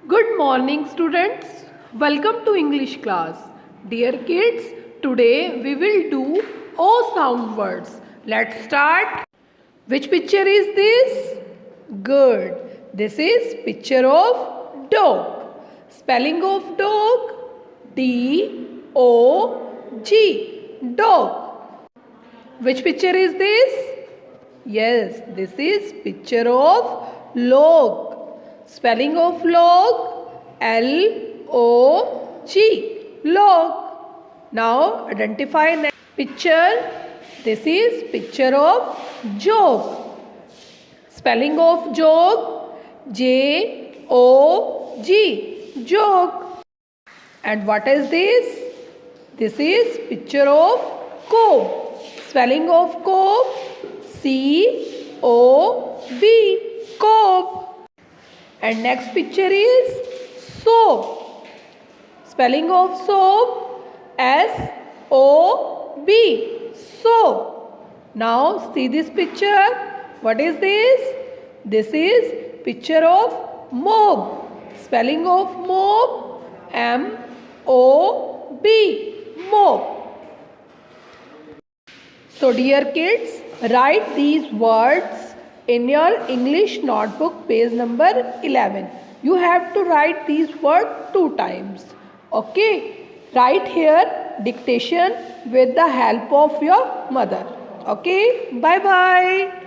Good morning students. Welcome to English class. Dear kids, today we will do O sound words. Let's start. Which picture is this? Good. This is picture of dog. Spelling of dog D-O-G. Dog. Which picture is this? Yes, this is picture of log. Spelling of log L-O-G. Log. Now identify next picture. This is picture of jog. Spelling of jog J-O-G. Jog. And what is this? This is picture of comb. Spelling of comb C-O-B. Comb. And next picture is soap. Spelling of soap S-O-B. Soap. Now see this picture. What is this? This is picture of mob. Spelling of mob M-O-B. Mob. So dear kids, write these words in your English notebook, page number 11. You have to write these words 2 times. Okay. Write here dictation with the help of your mother. Okay. Bye bye.